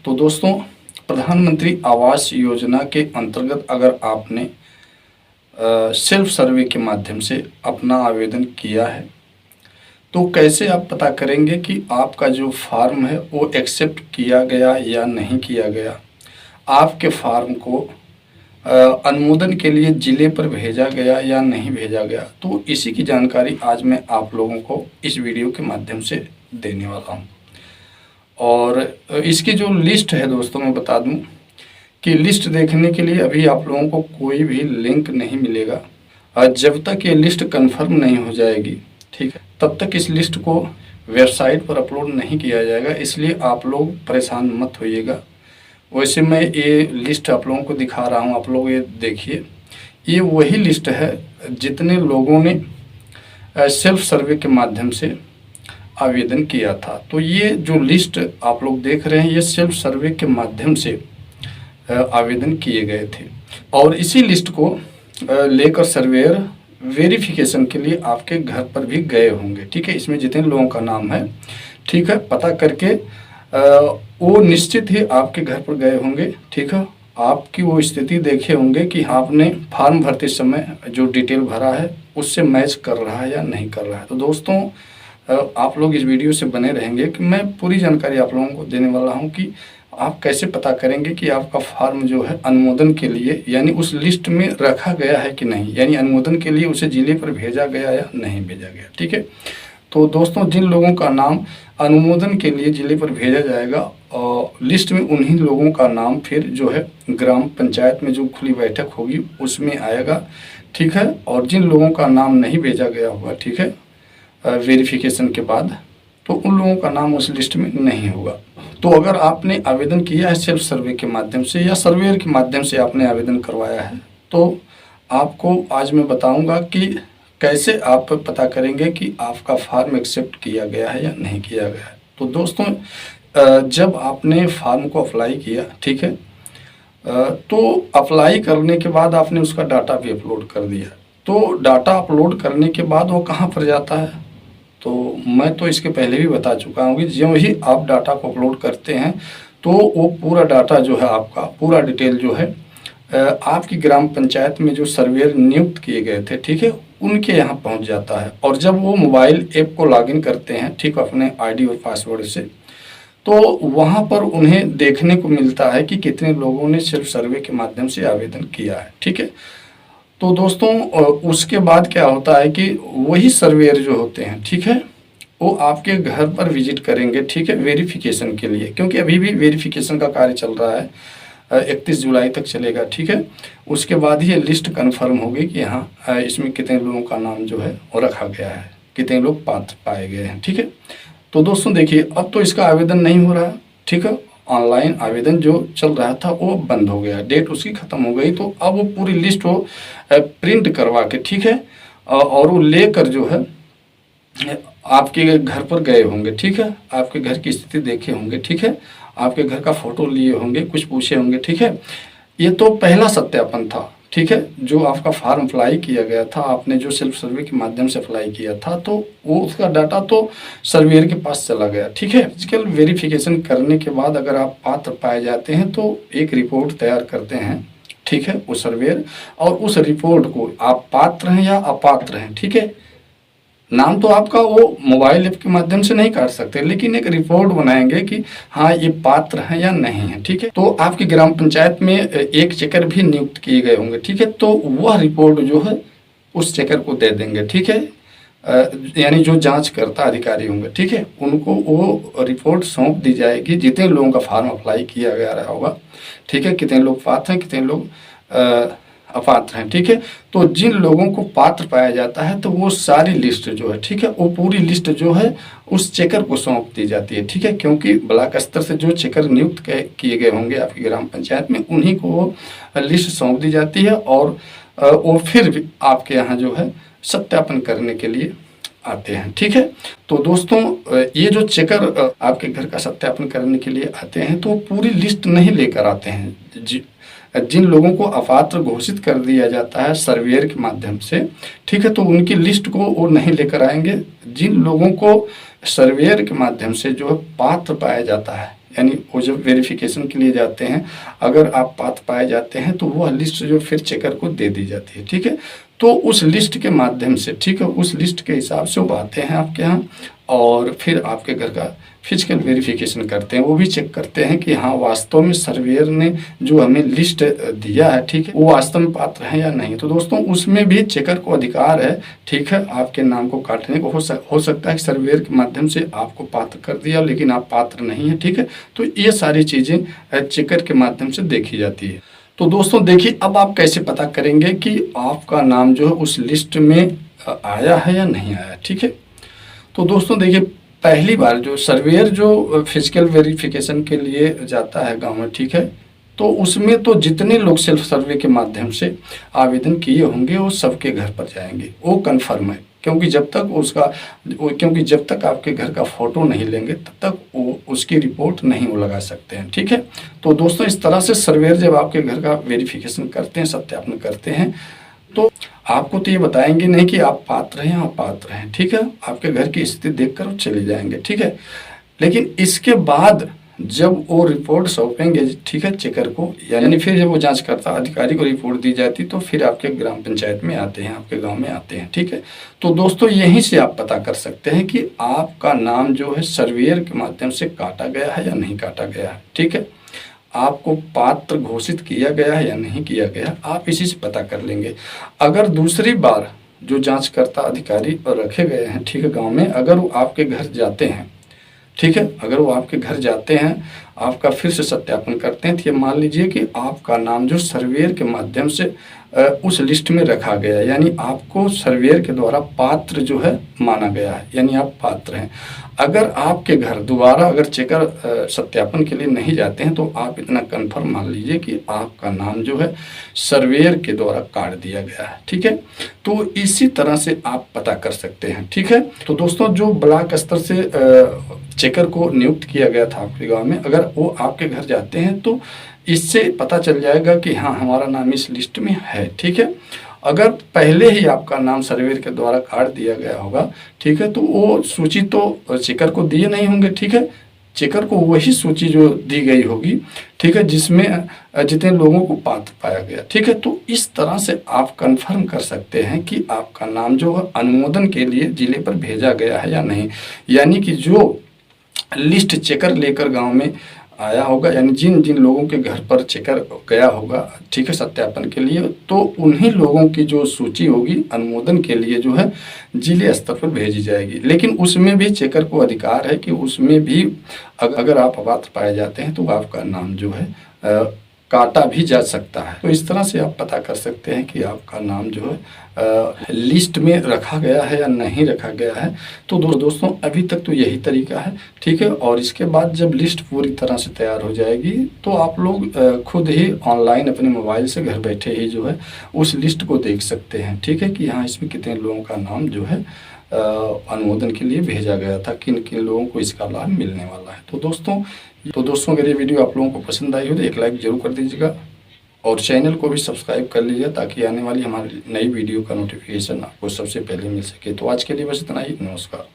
तो दोस्तों, प्रधानमंत्री आवास योजना के अंतर्गत अगर आपने सेल्फ सर्वे के माध्यम से अपना आवेदन किया है तो कैसे आप पता करेंगे कि आपका जो फॉर्म है वो एक्सेप्ट किया गया या नहीं किया गया। आपके फॉर्म को अनुमोदन के लिए ज़िले पर भेजा गया या नहीं भेजा गया। तो इसी की जानकारी आज मैं आप लोगों को इस वीडियो के माध्यम से देने वाला हूं। और इसकी जो लिस्ट है दोस्तों, मैं बता दूं कि लिस्ट देखने के लिए अभी आप लोगों को कोई भी लिंक नहीं मिलेगा। जब तक ये लिस्ट कंफर्म नहीं हो जाएगी, ठीक है, तब तक इस लिस्ट को वेबसाइट पर अपलोड नहीं किया जाएगा। इसलिए आप लोग परेशान मत होइएगा। वैसे मैं ये लिस्ट आप लोगों को दिखा रहा हूँ, आप लोग ये देखिए। ये वही लिस्ट है जितने लोगों ने सेल्फ सर्वे के माध्यम से आवेदन किया था। तो ये जो लिस्ट आप लोग देख रहे हैं, ये सेल्फ सर्वे के माध्यम से आवेदन किए गए थे। और इसी लिस्ट को लेकर सर्वेयर वेरिफिकेशन के लिए आपके घर पर भी गए होंगे, ठीक है। इसमें जितने लोगों का नाम है, ठीक है, पता करके वो निश्चित ही आपके घर पर गए होंगे, ठीक है। आपकी वो स्थिति देखे होंगे कि आपने फॉर्म भरते समय जो डिटेल भरा है उससे मैच कर रहा है या नहीं कर रहा है। तो दोस्तों, आप लोग इस वीडियो से बने रहेंगे कि मैं पूरी जानकारी आप लोगों को देने वाला हूं कि आप कैसे पता करेंगे कि आपका फॉर्म जो है अनुमोदन के लिए यानी उस लिस्ट में रखा गया है कि नहीं, यानी अनुमोदन के लिए उसे जिले पर भेजा गया या नहीं भेजा गया, ठीक है। तो दोस्तों, जिन लोगों का नाम अनुमोदन के लिए जिले पर भेजा जाएगा और लिस्ट में उन्हीं लोगों का नाम फिर जो है ग्राम पंचायत में जो खुली बैठक होगी उसमें आएगा, ठीक है। और जिन लोगों का नाम नहीं भेजा गया होगा, ठीक है, वेरिफिकेशन के बाद, तो उन लोगों का नाम उस लिस्ट में नहीं होगा। तो अगर आपने आवेदन किया है सेल्फ सर्वे के माध्यम से या सर्वेयर के माध्यम से आपने आवेदन करवाया है, तो आपको आज मैं बताऊंगा कि कैसे आप पता करेंगे कि आपका फॉर्म एक्सेप्ट किया गया है या नहीं किया गया है। तो दोस्तों, जब आपने फॉर्म को अप्लाई किया, ठीक है, तो अप्लाई करने के बाद आपने उसका डाटा भी अपलोड कर दिया। तो डाटा अपलोड करने के बाद वो कहाँ पर जाता है, तो मैं तो इसके पहले भी बता चुका हूँ कि ज्यों ही आप डाटा को अपलोड करते हैं तो वो पूरा डाटा जो है, आपका पूरा डिटेल जो है आपकी ग्राम पंचायत में जो सर्वेयर नियुक्त किए गए थे, ठीक है, उनके यहाँ पहुँच जाता है। और जब वो मोबाइल ऐप को लॉगिन करते हैं, ठीक, अपने आईडी और पासवर्ड से, तो वहाँ पर उन्हें देखने को मिलता है कि कितने लोगों ने सेल्फ सर्वे के माध्यम से आवेदन किया है, ठीक है। तो दोस्तों, उसके बाद क्या होता है कि वही सर्वेयर जो होते हैं, ठीक है, वो आपके घर पर विजिट करेंगे, ठीक है, वेरिफिकेशन के लिए, क्योंकि अभी भी वेरिफिकेशन का कार्य चल रहा है, 31 जुलाई तक चलेगा, ठीक है। उसके बाद ही ये लिस्ट कंफर्म होगी कि हाँ, इसमें कितने लोगों का नाम जो है वो रखा गया है, कितने लोग पात्र पाए गए हैं, ठीक है। तो दोस्तों देखिए, अब तो इसका आवेदन नहीं हो रहा है, ठीक है। ऑनलाइन आवेदन जो चल रहा था वो बंद हो गया, डेट उसकी ख़त्म हो गई। तो अब वो पूरी लिस्ट वो प्रिंट करवा के, ठीक है, और वो लेकर जो है आपके घर पर गए होंगे, ठीक है, आपके घर की स्थिति देखे होंगे, ठीक है, आपके घर का फोटो लिए होंगे, कुछ पूछे होंगे, ठीक है। ये तो पहला सत्यापन था, ठीक है, जो आपका फॉर्म अप्लाई किया गया था, आपने जो सेल्फ सर्वे के माध्यम से अप्लाई किया था, तो वो उसका डाटा तो सर्वेयर के पास चला गया, ठीक है। फिजिकल वेरिफिकेशन करने के बाद अगर आप पात्र पाए जाते हैं तो एक रिपोर्ट तैयार करते हैं, ठीक है, वो सर्वेयर, और उस रिपोर्ट को आप पात्र हैं या अपात्र हैं, ठीक है, नाम तो आपका वो मोबाइल ऐप के माध्यम से नहीं काट सकते, लेकिन एक रिपोर्ट बनाएंगे कि हाँ, ये पात्र हैं या नहीं है, ठीक है। तो आपकी ग्राम पंचायत में एक चेकर भी नियुक्त किए गए होंगे, ठीक है। तो वह रिपोर्ट जो है उस चेकर को दे देंगे, ठीक है, यानी जो जांच करता अधिकारी होंगे, ठीक है, उनको वो रिपोर्ट सौंप दी जाएगी, जितने लोगों का फॉर्म अप्लाई किया गया रहा होगा, ठीक है, कितने लोग पात्र हैं, कितने लोग अपात्र हैं, ठीक है। तो जिन लोगों को पात्र पाया जाता है तो वो सारी लिस्ट जो है, ठीक है, वो पूरी लिस्ट जो है उस चेकर को सौंप दी जाती है, ठीक है, क्योंकि ब्लॉक स्तर से जो चेकर नियुक्त किए गए होंगे आपकी ग्राम पंचायत में, उन्हीं को वो लिस्ट सौंप दी जाती है। और वो फिर भी आपके यहाँ जो है सत्यापन करने के लिए आते हैं, ठीक है। तो दोस्तों, ये जो चेकर आपके घर का सत्यापन करने के लिए आते हैं तो पूरी लिस्ट नहीं लेकर आते हैं। जिन लोगों को अपात्र घोषित कर दिया जाता है सर्वेयर के माध्यम से, ठीक है, तो उनकी लिस्ट को वो नहीं लेकर आएंगे। जिन लोगों को सर्वेयर के माध्यम से जो है पात्र पाया जाता है, यानी वो जब वेरिफिकेशन के लिए जाते हैं, अगर आप पात्र पाए जाते हैं तो वह लिस्ट जो फिर चेकर को दे दी जाती है। ठीक है, तो उस लिस्ट के माध्यम से, ठीक है, उस लिस्ट के हिसाब से वो आते हैं आपके यहाँ और फिर आपके घर का फिजिकल वेरिफिकेशन करते हैं। वो भी चेक करते हैं कि हाँ वास्तव में सर्वेयर ने जो हमें लिस्ट दिया है, ठीक है, वो वास्तव में पात्र है या नहीं। तो दोस्तों उसमें भी चेकर को अधिकार है, ठीक है, आपके नाम को काटने को। हो सकता है कि सर्वेयर के माध्यम से आपको पात्र कर दिया लेकिन आप पात्र नहीं है। ठीक है, तो ये सारी चीज़ें चेकर के माध्यम से देखी जाती है। तो दोस्तों देखिए, अब आप कैसे पता करेंगे कि आपका नाम जो है उस लिस्ट में आया है या नहीं आया। ठीक है, तो दोस्तों देखिए, पहली बार जो सर्वेयर जो फिजिकल वेरिफिकेशन के लिए जाता है गांव में, ठीक है, तो उसमें तो जितने लोग सेल्फ सर्वे के माध्यम से आवेदन किए होंगे वो सबके घर पर जाएंगे, वो कन्फर्म है। क्योंकि जब तक आपके घर का फोटो नहीं लेंगे तब तक वो उसकी रिपोर्ट नहीं वो लगा सकते हैं। ठीक है, तो दोस्तों इस तरह से सर्वेयर जब आपके घर का वेरिफिकेशन करते हैं, सत्यापन करते हैं, तो आपको तो ये बताएंगे नहीं कि आप पात्र हैं, आप पात्र हैं। ठीक है, आपके घर की स्थिति देखकर वो चले जाएंगे। ठीक है, लेकिन इसके बाद जब वो रिपोर्ट सौंपेंगे, ठीक है, चेकर को, यानी फिर जब वो जांचकर्ता अधिकारी को रिपोर्ट दी जाती तो फिर आपके ग्राम पंचायत में आते हैं, आपके गांव में आते हैं। ठीक है, तो दोस्तों यहीं से आप पता कर सकते हैं कि आपका नाम जो है सर्वेयर के माध्यम से काटा गया है या नहीं काटा गया है। ठीक है, आपको पात्र घोषित किया गया है या नहीं किया गया, आप इसी से पता कर लेंगे। अगर दूसरी बार जो जांचकर्ता अधिकारी रखे गए हैं, ठीक है, गांव में, अगर वो आपके घर जाते हैं, ठीक है, अगर वो आपके घर जाते हैं, आपका फिर से सत्यापन करते हैं, तो ये मान लीजिए कि आपका नाम जो सर्वेयर के माध्यम से उस लिस्ट में रखा गया है, यानी आपको सर्वेयर के द्वारा पात्र जो है माना गया है, यानी आप पात्र हैं। अगर आपके घर दोबारा अगर चेकर सत्यापन के लिए नहीं जाते हैं तो आप इतना कन्फर्म मान लीजिए कि आपका नाम जो है सर्वेयर के द्वारा काट दिया गया है। ठीक है, तो इसी तरह से आप पता कर सकते हैं। ठीक है, तो दोस्तों जो ब्लॉक स्तर से चेकर को नियुक्त किया गया था आपके गांव में, अगर वो आपके घर जाते हैं तो इससे पता चल जाएगा कि हाँ हमारा नाम इस लिस्ट में है। ठीक है, अगर पहले ही आपका नाम सर्वेयर के द्वारा काट दिया गया होगा, ठीक है, तो वो सूची तो चेकर को दिए नहीं होंगे। ठीक है, चेकर को वही सूची जो दी गई होगी, ठीक है, जिसमें जितने लोगों को पात्र पाया गया। ठीक है, तो इस तरह से आप कंफर्म कर सकते हैं कि आपका नाम जो है अनुमोदन के लिए जिले पर भेजा गया है या नहीं। यानी कि जो लिस्ट चेकर लेकर गांव में आया होगा, यानी जिन जिन लोगों के घर पर चेकर गया होगा, ठीक है, सत्यापन के लिए, तो उन्हीं लोगों की जो सूची होगी अनुमोदन के लिए जो है जिले स्तर पर भेजी जाएगी। लेकिन उसमें भी चेकर को अधिकार है कि उसमें भी अगर आप अपात्र पाए जाते हैं तो आपका नाम जो है काटा भी जा सकता है। तो इस तरह से आप पता कर सकते हैं कि आपका नाम जो है लिस्ट में रखा गया है या नहीं रखा गया है। तो दोस्तों अभी तक तो यही तरीका है। ठीक है, और इसके बाद जब लिस्ट पूरी तरह से तैयार हो जाएगी तो आप लोग खुद ही ऑनलाइन अपने मोबाइल से घर बैठे ही जो है उस लिस्ट को देख सकते हैं। ठीक है, कि हाँ इसमें कितने लोगों का नाम जो है अनुमोदन के लिए भेजा गया था, किन किन लोगों को इसका लाभ मिलने वाला है। तो दोस्तों अगर ये वीडियो आप लोगों को पसंद आई हो तो एक लाइक जरूर कर दीजिएगा और चैनल को भी सब्सक्राइब कर लीजिए ताकि आने वाली हमारी नई वीडियो का नोटिफिकेशन आपको सबसे पहले मिल सके। तो आज के लिए बस इतना ही, नमस्कार।